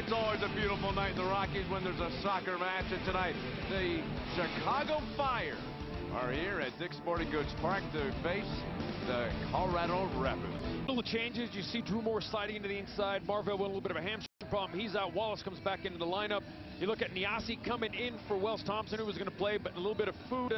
It's always a beautiful night in the Rockies when there's a soccer match, and tonight the Chicago Fire are here at Dick's Sporting Goods Park to face the Colorado Rapids. Little changes. You see Drew Moore sliding into the inside. Marvell with a little bit of a hamstring problem. He's out. Wallace comes back into the lineup. You look at Niasi coming in for Wells Thompson, who was going to play, but a little bit of food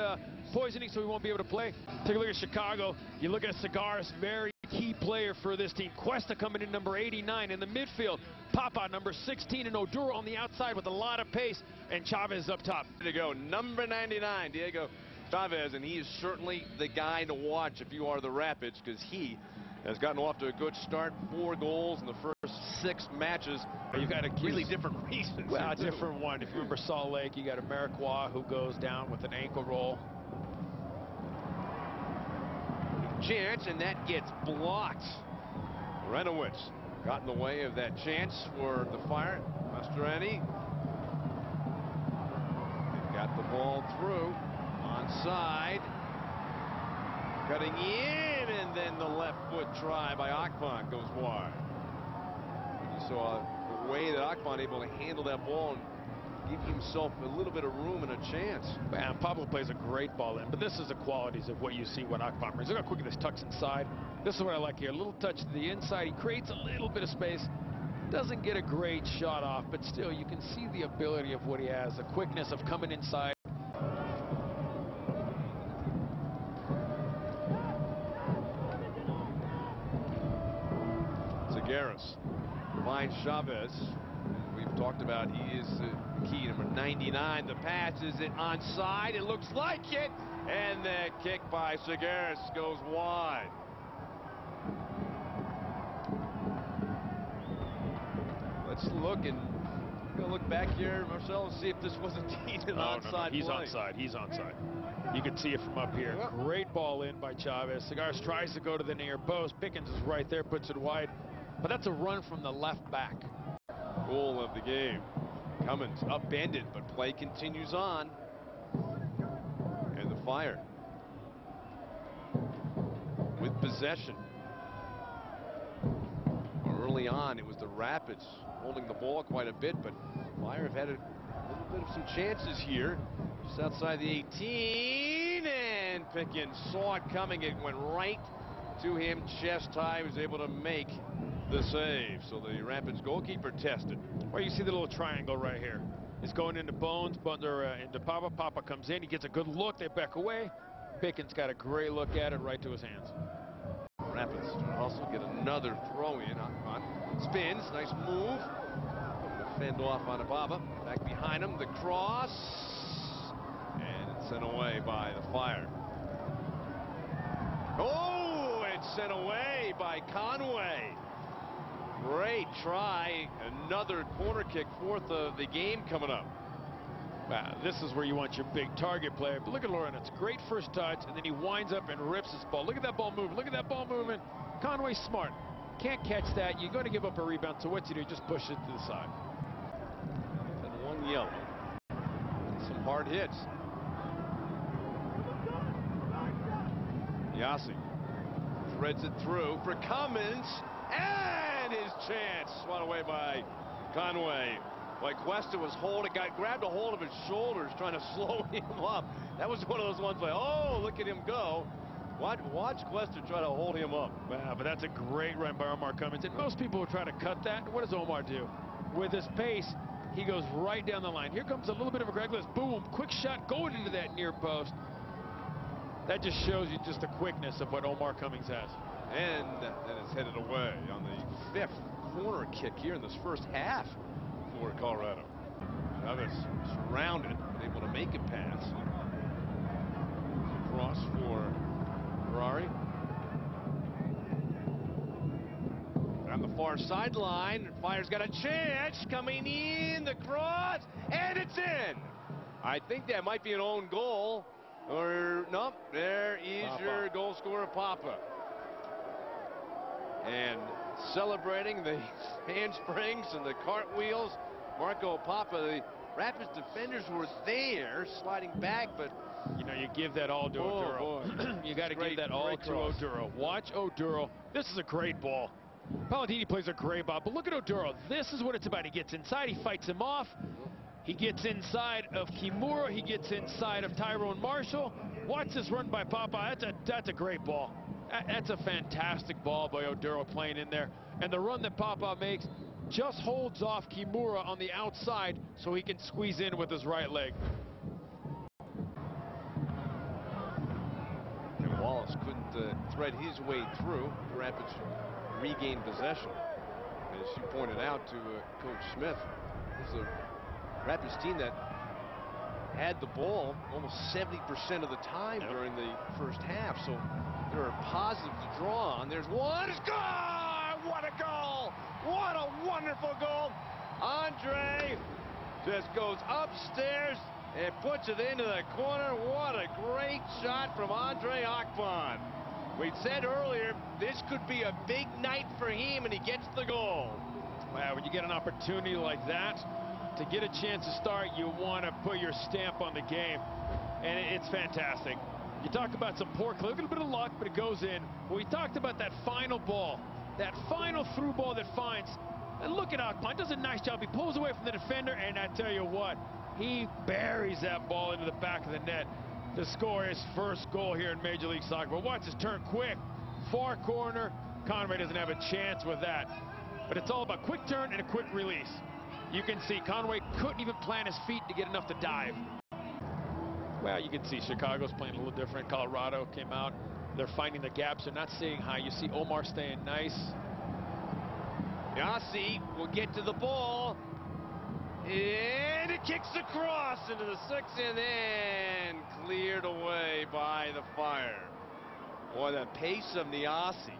poisoning, so he won't be able to play. Take a look at Chicago. You look at Segares, very key player for this team. Cuesta coming in number 89 in the midfield. Papa number 16 and Oduro on the outside with a lot of pace, and Chavez up top. There you go, number 99, Diego Chavez, and he is certainly the guy to watch if you are the Rapids, because he has gotten off to a good start. 4 goals in the first 6 matches. You've got a really different reasons. Well, a different one. If you remember Salt Lake, you got Amarikwa who goes down with an ankle roll. Chance, and that gets blocked. Renowitz got in the way of that chance for the Fire. Mastroeni got the ball through. Onside. Cutting in, and then the left foot try by Akpan goes wide. You saw the way that Akpan able to handle that ball and give himself a little bit of room and a chance. Man, Pablo plays a great ball in, but this is the qualities of what you see when Akpan brings. Look how quickly this tucks inside. This is what I like here. A little touch to the inside. He creates a little bit of space. Doesn't get a great shot off, but still you can see the ability of what he has, the quickness of coming inside. Segares finds Chavez. We've talked about he is the key, number 99. The pass is it onside. It looks like it, and the kick by Segares goes wide. Let's look, and we're gonna look back here, Marcel, and see if this was indeed an onside. No, he's play. onside. He's onside. You can see it from up here. Yep. Great ball in by Chavez. Segares tries to go to the near post. Pickens is right there, puts it wide. But that's a run from the left back. Goal of the game. Cummins upended, but play continues on. And the Fire with possession. Early on, it was the Rapids holding the ball quite a bit, but Fire have had a little bit of some chances here. Just outside the 18, and Pickens saw it coming. It went right to him, chest high. He was able to make the save. So the Rapids goalkeeper tested. Well, you see the little triangle right here. It's going into Bones, into Papa. Papa comes in. He gets a good look. They back away. Pickens got a great look at it right to his hands. Rapids hustle, get another throw in. On spins, nice move. Fend off on Ababa. Back behind him, the cross, and it's sent away by the Fire. Oh, it's sent away by Conway. Great try. Another corner kick, 4th of the game coming up. Wow, this is where you want your big target player. But look at Lawrence. Great first touch, and then he winds up and rips his ball. Look at that ball moving. Look at that ball moving. Conway's smart. Can't catch that. You're going to give up a rebound. So what you do? Just push it to the side. And 1 yellow. And some hard hits. Niasi threads it through for Cummins. And his chance swat away by Conway. Like Cuesta was grabbed a hold of his shoulders, trying to slow him up. That was one of those ones like, oh, look at him go. Watch Cuesta try to hold him up. Wow, but that's a great run by Omar Cummins. And most people will try to cut that. What does Omar do? With his pace, he goes right down the line. Here comes a little bit of a Greglis. Boom, quick shot going into that near post. That just shows you just the quickness of what Omar Cummins has. And then it's headed away on the 5th corner kick here in this first half for Colorado. Chavez surrounded, but able to make a pass. Cross for Ferrari. On the far sideline, Fire's got a chance coming in, the cross, and it's in. I think that might be an own goal. Or, nope, there is Papa. your goal scorer, Papa. And celebrating the handsprings and the cartwheels, Marco Papa. The Rapids defenders were there, sliding back, but you know, you give that all to Oduro. You got to give that all to Oduro. Watch Oduro. This is a great ball. Palladini plays a great ball, but look at Oduro. This is what it's about. He gets inside, he fights him off. He gets inside of Kimura, he gets inside of Tyrone Marshall. Watch this run by Papa. That's a great ball. That's a fantastic ball by Oduro playing in there. And the run that Papa makes just holds off Kimura on the outside so he can squeeze in with his right leg. And Wallace couldn't thread his way through. The Rapids regained possession. As you pointed out to Coach Smith, this is a Rapids team that had the ball almost 70% of the time during the first half. So there are positives to draw on. There's one. Score! What a goal! What a wonderful goal! Andre just goes upstairs and puts it into the corner. What a great shot from Andre Akpan. We said earlier, this could be a big night for him, and he gets the goal. Wow, when you get an opportunity like that, to get a chance to start, you want to put your stamp on the game. And it's fantastic. You talk about some poor play, a little bit of luck, but it goes in. We talked about that final ball, that final through ball that finds. And look at Akpan, does a nice job. He pulls away from the defender, and I tell you what, he buries that ball into the back of the net to score his first goal here in Major League Soccer. But watch his turn quick, far corner. Conway doesn't have a chance with that. But it's all about quick turn and a quick release. You can see Conway couldn't even plant his feet to get enough to dive. Well, you can see Chicago's playing a little different. Colorado came out. They're finding the gaps. They're not staying high. You see Omar staying nice. Yossi will get to the ball. And it kicks across into the 6 and then cleared away by the Fire. Boy, the pace of Niasse.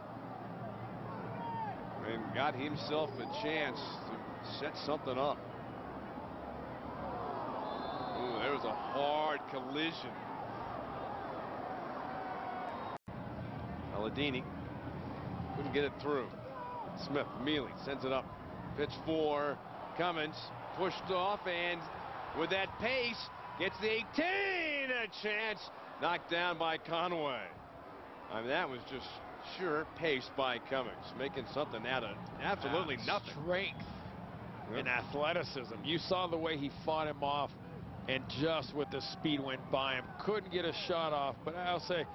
And got himself a chance to set something up. Ooh, there was a hard collision. Palladini couldn't get it through. Smith, Mealy sends it up. Pitch for Cummins. Pushed off, and with that pace, gets the 18. A chance. Knocked down by Conway. I mean, that was just sure pace by Cummins. Making something out of absolutely nothing. Strength and athleticism. You saw the way he fought him off, and just with the speed went by him. Couldn't get a shot off, but I'll say,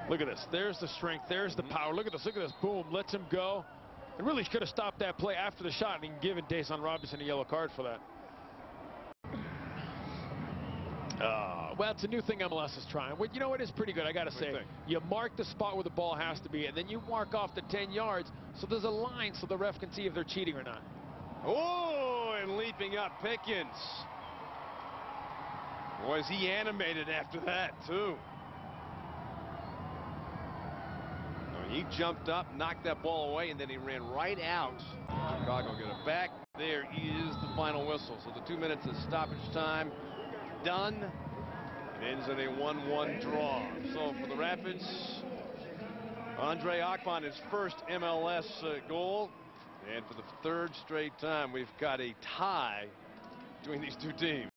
look at this. There's the strength. There's the power. Look at this. Look at this. Boom. Lets him go. And really could have stopped that play after the shot and given Dason Robinson a yellow card for that. Well, it's a new thing MLS is trying. Well, you know, it is pretty good, I got to say. You mark the spot where the ball has to be, and then you mark off the 10 yards, so there's a line so the ref can see if they're cheating or not. Oh, and leaping up Pickens. Was he animated after that, too? He jumped up, knocked that ball away, and then he ran right out. Chicago get it back. There is the final whistle. So the 2 minutes of stoppage time done. It ends in a 1-1 draw. So for the Rapids, Andre Akpan, his first MLS goal. And for the third straight time, we've got a tie between these two teams.